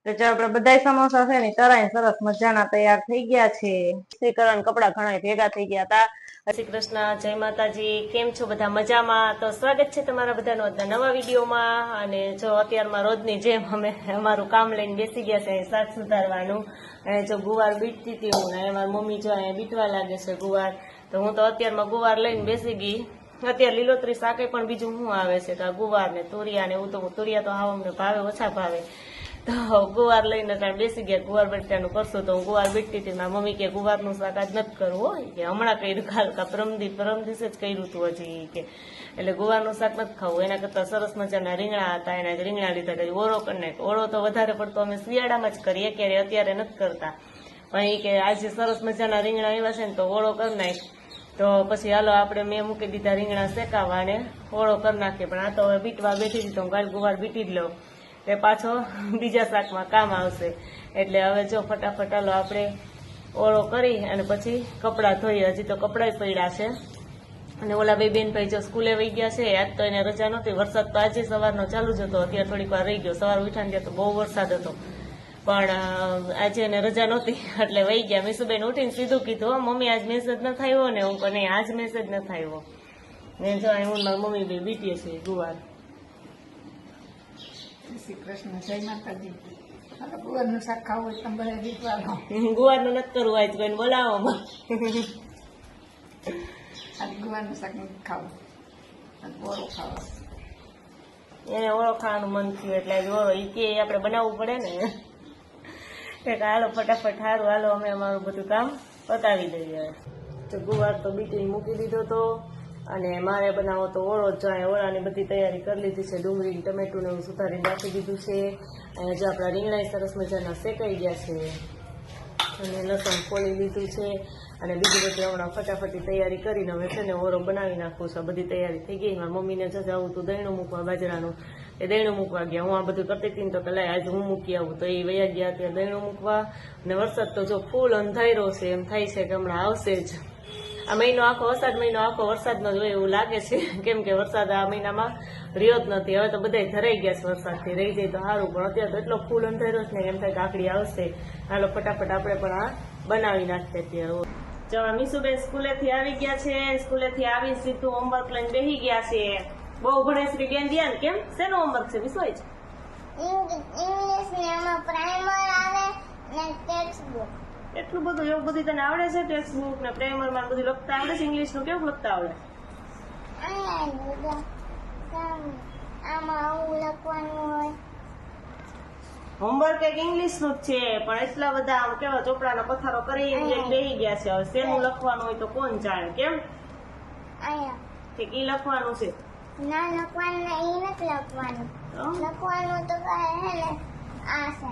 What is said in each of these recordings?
તો જો આપણે બધા સમોસા છે ને તરાઈ સરસ મજાના તૈયાર થઈ ગયા છે. શ્રીકરણ કપડા ઘણા ભેગા થઈ ગયા હતા. શ્રી કૃષ્ણ, જય માતાજી. કેમ છો બધા? મજામાં? તો સ્વાગત છે તમારા બધાનો આજના નવા વિડીયોમાં. અને જો અત્યારમાં રોજની જેમ અમે અમારું કામ લઈને બેસી ગયા છે શાક સુધારવાનું. અને જો ગુવાર બીટતી હતી હું, અને મારી મમ્મી જો અહીંયા બીટવા લાગે છે ગુવાર. તો હું તો અત્યારમાં ગુવાર લઈને બેસી ગઈ. અત્યારે લીલોતરી શાકે પણ બીજું શું આવે છે કે ગુવાર ને તુરિયા ને એવું. તો તુરિયા તો હાવ અમને ભાવે, ઓછા ભાવે. તો ગુવાર લઈને બેસી ગયા. ગુવાર બટાટાનું કરશું. તો હું ગુવાર બીટતી હતી. મારી મમ્મી કે ગુવારનું શાક આજ નથી કરવું, કે હમણાં કર્યું, કાલ કા પરમ દિવસે જ કર્યું હતું હજી કે. એટલે ગુવારનું શાક નથી ખાવું. એના કરતા સરસ મજાના રીંગણા હતા, એના રીંગણા લીધા હતા. ઓળો કરી નાખ્યો. ઓળો તો વધારે પડતો અમે શિયાળામાં જ કરીએ, ક્યારે અત્યારે નથી કરતા. પણ એ કે આજે સરસ મજાના રીંગણા આવ્યા છે ને તો ઓળો કરી નાખ. તો પછી હાલો આપણે મેં મૂકી દીધા રીંગણા શેકાવા અને ઓળો કરી નાખીએ. પણ આ તો હવે બીટવા બેઠી હતી તો હું કાલ ગુવાર બીટી જ લઉં, એ પાછો બીજા શાકમાં કામ આવશે. એટલે હવે જો ફટાફટ હાલો આપણે ઓળો કરી અને પછી કપડાં ધોઈએ. હજી તો કપડાં પડ્યા છે. અને ઓલા બે બેન ભાઈ જો સ્કૂલે વહી ગયા છે. આજ તો એને રજા નહોતી. વરસાદ તો આજે સવારનો ચાલુ જ હતો, અત્યારે થોડીક વાર રહી ગયો. સવાર ઉઠાને ગયા તો બહુ વરસાદ હતો, પણ આજે એને રજા નહોતી એટલે વહી ગયા. મીસુબેન ઉઠીને સીધું કીધું, મમ્મી આજ મેસેજ ન થયો ને. હું કહું નહીં, આજ મેસેજ ન થયો ને. જો હું મારી મમ્મી બે બીટીએ છે ગુવાર. શ્રી કૃષ્ણ, જય માતાજી. ગુવારનું શાક ખાવું હોય તમે બધા રીતવાળો. ગુવારનું નથી કરવું, આજ કોઈને બોલાવો. આજ ગુવારનું શાક નથી ખાવું, ઓળો ખાવા. એને ઓળો ખાવાનું મન થયું એટલે આજ ઓળો એ કે આપણે બનાવવું પડે ને. એટલે હાલો ફટાફટ, સારું હાલો અમે અમારું બધું કામ પતાવી દઈએ. તો ગુવાર તો બીટી મૂકી દીધો તો, અને મારે બનાવો તો ઓળો જ જાય. ઓળાની બધી તૈયારી કરી લીધી છે. ડુંગળી ટમેટું ને એવું સુધારીને રાખી દીધું છે. અને જો આપણા રીંગણા સરસ મજાના શેકાઈ ગયા છે, અને લસણ ફોલી લીધું છે. અને બીજી બધી હમણાં ફટાફટી તૈયારી કરીને હવે છે ને ઓળો બનાવી નાખું છું. બધી તૈયારી થઈ ગઈ. મારા મમ્મીને જશે આવું તું દહીણું મૂકવા બાજરાનું, એ દહીણું મૂકવા ગયા. હું આ બધું કરતી હતી ને તો પેલા આજે હું મૂકી આવું, તો એ વયા ગયા ત્યાં દહીણું મૂકવા. અને વરસાદ તો જો ફૂલ અંધાર્યો છે, એમ થાય છે કે હમણાં આવશે જ. આ મહિનો આખો વરસાદનો જ હોય એવું લાગે છે, કેમ કે વરસાદ આ મહિનામાં રહ્યો જ નથી. હવે તો બધા ધરાઈ ગયા છે વરસાદથી, રહી જાય તો સારું. પણ અત્યારે તો એટલો ફૂલ અંધાર્યો છે ને એમ થાય કે આકડી આવશે. હાલો ફટાફટ આપણે પણ આ બનાવી નાખીએ. અત્યારે જો મીસુબેન સ્કૂલેથી આવી ગયા છે. સ્કૂલેથી આવી સીધું હોમવર્ક લઈને બેસી ગયા છે. બહુ ભણે શ્રી બેન ધ્યાન. કેમ શેનું હોમવર્ક છે વિશ્વ? ઇંગ્લિશ ને એમાં પ્રાઇમર આવે ને ટેક્સ્ટ બુક. એટલું બધું? એવું બધું તને આવડે છે? ટેક્સ્ટ બુક ને પ્રાઇમર માં બધું લખતા આવડે છે? ઇંગ્લિશ નું કેવું લખતા આવડે? આમાં આવું લખવાનું હોય. હોમવર્ક એક ઇંગ્લિશ નું જ છે, પણ એટલા બધા આમ કેવા ચોપડાનો પથારો કરી બેસી ગયા છે. હવે શેનું લખવાનું હોય તો કોણ જાણે. કેમ કે ઈ લખવાનું છે? ના, લખવાનું ને ઈ નથી લખવાનું. લખવાનું તો કહે હે ને આ છે.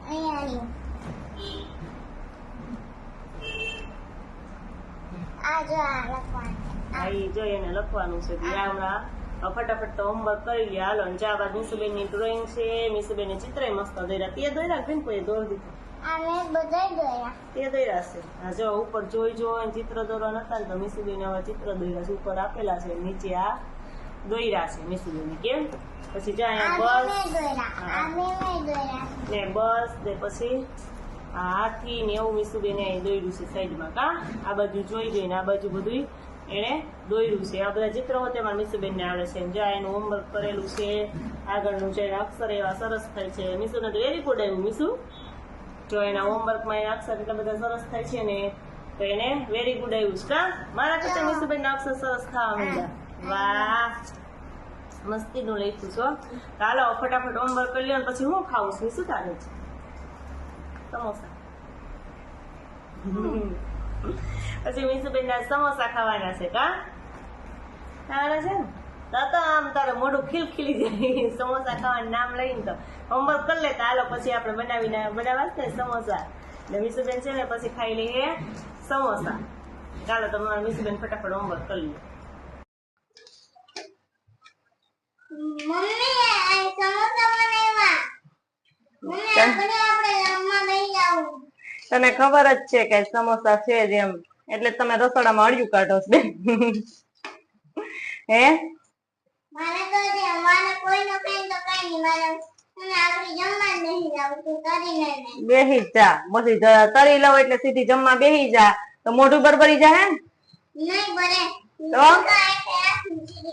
અહીંયા આ જો આ લખવાનું. હા, ઈ જો એને લખવાનું છે. હમણાં ફટાફટ તો હોમવર્ક કરી લે. હાલો ને જા બાદ મીસુબેન ની ડ્રોઈંગ છે. મીસુબેન ની ચિત્ર મસ્ત દોર્યા. તે દોર્યા બેન? કોઈ દોરી દીધું? આ મેં બધાય દોર્યા. તે દોર્યા છે. હા જો ઉપર જોઈ ચિત્ર દોરવા નતા ને તો મીસુબેન આવા ચિત્ર દોર્યા છે. ઉપર આપેલા છે, નીચે આ દોર્યા છે મીસુબેન. કેમ? પછી જો અહીંયા બસ ને બસ ને પછી હાથી ને એવું મીસુબેન અહીં દોર્યું છે સાઈડમાં. કા આ બાજુ જોઈને આ બાજુ બધું એને દોર્યું છે. આ બધા ચિત્રો તેમાં મીસુબેન ને આવડે છે. જ્યાં એનું હોમવર્ક કરેલું છે આગળનું છે, અક્ષર એવા સરસ થાય છે. મીસુને તો વેરી ગુડ આવ્યું. મીસુ જો એના હોમવર્કમાં એના અક્ષર એટલા બધા સરસ થાય છે ને, તો એને વેરી ગુડ આવ્યું છે. કા મારા કરતા મીસુબેન ના અક્ષર સરસ ખાવા માંડ્યા. વાહ, મસ્તી નું લખ્યું છો. ચાલો ફટાફટ હોમવર્ક કરી લ્યો. પછી હું ખાવું છું? શું ચાલે છે? સમોસા. પછી મીસુબેન ના સમોસા ખાવાના છે. કા ખાવાના છે ને? તો આમ તારે મોઢું ખીલખીલી જાય સમોસા ખાવાનું નામ લઈને. તો હોમવર્ક કરી લે. હાલો પછી આપણે બનાવવા ને સમોસા. એટલે મીસુબેન છે ને પછી ખાઈ લઈએ સમોસા. ચાલો તમારા મીસુબેન ફટાફટ હોમવર્ક કરી લે. મમ્મી આ સમોસા બનાવ્યા. મમ્મી આપણે રમવા લઈ જાવ. તને ખબર જ છે કે સમોસા છે જ એમ, એટલે તમે રસોડામાં અડિયું કાઢો છો બેન. હે મારે તો મારે કોઈનો પેન તો કઈ નહીં મારે મને આગળ જમવા જ નહીં જાવું તું કરીને ને બેહી જ જા પછી તરી લઉં એટલે સીધી જમવા બેહી જા તો મોઢું બરબરી જાય હે નહીં બરે તો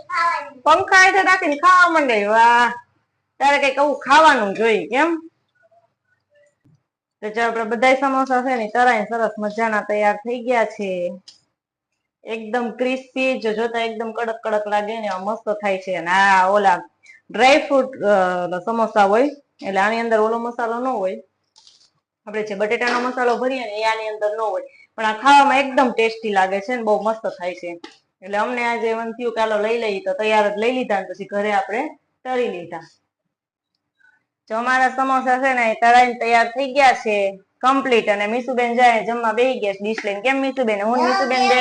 ખાવાની પંખા હેઠે રાખીને ખાવા માંડે વાહ તારે કઈક આવું ખાવાનું જોઈએ કેમ તો જો આપડે બધા સમોસા છે ને તરાઈ સરસ મજાના તૈયાર થઈ ગયા છે એકદમ ક્રિસ્પી જો જોતા એકદમ કડક કડક લાગે ને મસ્ત થાય છે અને આ ઓલા ડ્રાય ફ્રૂટ સમોસા હોય એટલે આની અંદર ઓલો મસાલો ન હોય આપણે જે બટેટાનો મસાલો ભરીએ ને એ આની અંદર ન હોય પણ આ ખાવામાં એકદમ ટેસ્ટી લાગે છે ને બહુ મસ્ત થાય છે એટલે અમને આજે મન થયું કે ચાલો લઈ લઈએ તો તૈયાર જ લઈ લીધા ને પછી ઘરે આપણે તળી લીધા જો અમારા સમોસા છે ને તળાઈને તૈયાર થઈ ગયા છે કમ્પ્લીટ અને મીસુબેન જાય જમવા બેહી ગયા ડીશ લઈને કેમ મીસુબેન હું મીસુબેન બે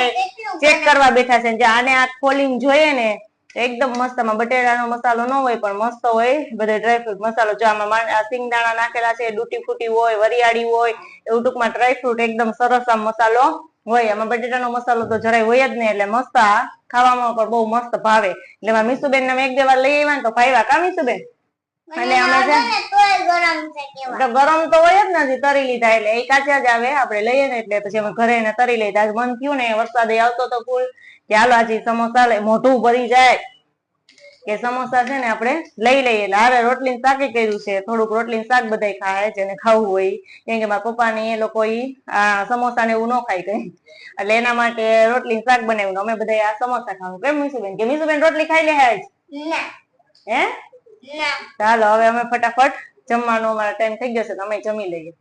ચેક કરવા બેઠા છે જે આને આ ખોલીને જોઈએ ને એકદમ મસ્ત માં બટેટાનો મસાલો ન હોય પણ મસ્ત હોય બધે ડ્રાયફ્રૂટ મસાલો જો આમાં સિંગદાણા નાખેલા છે ડૂટી ફૂટી હોય વરિયાળી હોય એવું ટૂંકમાં ડ્રાયફ્રૂટ એકદમ સરસ આમ મસાલો હોય આમાં બટેટાનો મસાલો તો જરાય હોય જ નહીં એટલે મસ્ત આ ખાવામાં પણ બહુ મસ્ત ભાવે એટલે એમાં મીસુબેન ને એક બે વાર લઈ આવ્યા ને તો ભાવ્યા કા મીસુબેન એટલે અમે છે તો ગરમ તો હોય જ નથી તરી લીધા એટલે એ કાચા જ આવે આપણે લઈએ ને એટલે પછી અમે ઘરે એને તરી લઈએ આજ મન થયું ને વરસાદ આવતો તો ફૂલ કે હાલો આજે સમોસા લે મોઢું ભરી જાય કે સમોસા છે ને આપણે લઈ લઈએ એટલે હારે રોટલી શાકે કર્યું છે થોડુંક રોટલી શાક બધાય ખાય જેને ખાવું હોય કેમ કે મારા પપ્પા ને એ લોકો સમોસા ને એવું ન ખાય કઈ એટલે એના માટે રોટલી શાક બનાવ્યું અમે બધા આ સમોસા ખાવું કેમ મીસુબેન કે મીસુબેન રોટલી ખાઈ લે હે ચાલો હવે અમે ફટાફટ જમવાનો અમારો ટાઈમ થઈ ગયો છે તો અમે જમી લઈએ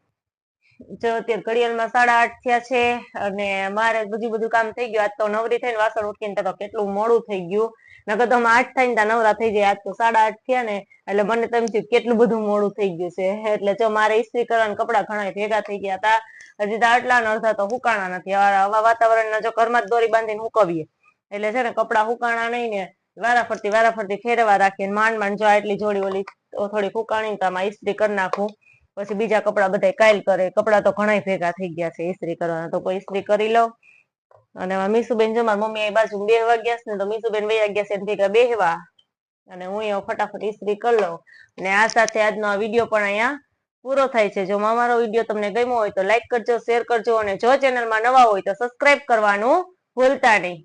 જો અત્યારે ઘડિયાળમાં 8:30 થયા છે અને મારે બધું કામ થઈ ગયું આજ તો નવરી થઈને વાસણ ઉટકીને તો કેટલું મોડું થઈ ગયું નકર તો અમે 8 થઈને ત્યાં નવરા થઈ જાય આજ તો 8:30 થયા ને એટલે મને તો એમ થયું કેટલું બધું મોડું થઈ ગયું છે એટલે જો મારે ઇસ્ત્રી કરવાના કપડા ઘણા ભેગા થઈ ગયા હતા હજી તો આટલા અડધા તો હુકાણા નથી આવા વાતાવરણના જો ઘરમાં જ દોરી બાંધીને હુકવીએ એટલે છે ને કપડા હુકાણા નહીં ને વારાફરતી ફેરવા રાખીને માંડ જો આટલી જોડી ઓલી થોડી ફૂકાણી તો આમાં ઇસ્ત્રી કરી નાખું પછી બીજા કપડા બધા કાયલ કરે કપડા તો ઘણા ભેગા થઈ ગયા છે ઇસ્ત્રી કરવાના તો કોઈ ઇસ્ત્રી કરી લઉં અને મીસુબેન જો મારી મમ્મી એ બાજુ બેહવા ગયા છે ને તો મીસુબેન વૈયા ગયા છે ભેગા બેહવા અને હું અહીંયા ફટાફટ ઇસ્ત્રી કરી લઉં અને આ સાથે આજનો આ વિડીયો પણ અહીંયા પૂરો થાય છે જો અમારો વિડીયો તમને ગમ્યો હોય તો લાઈક કરજો શેર કરજો અને જો ચેનલમાં નવા હોય તો સબસ્ક્રાઇબ કરવાનું ભૂલતા નહીં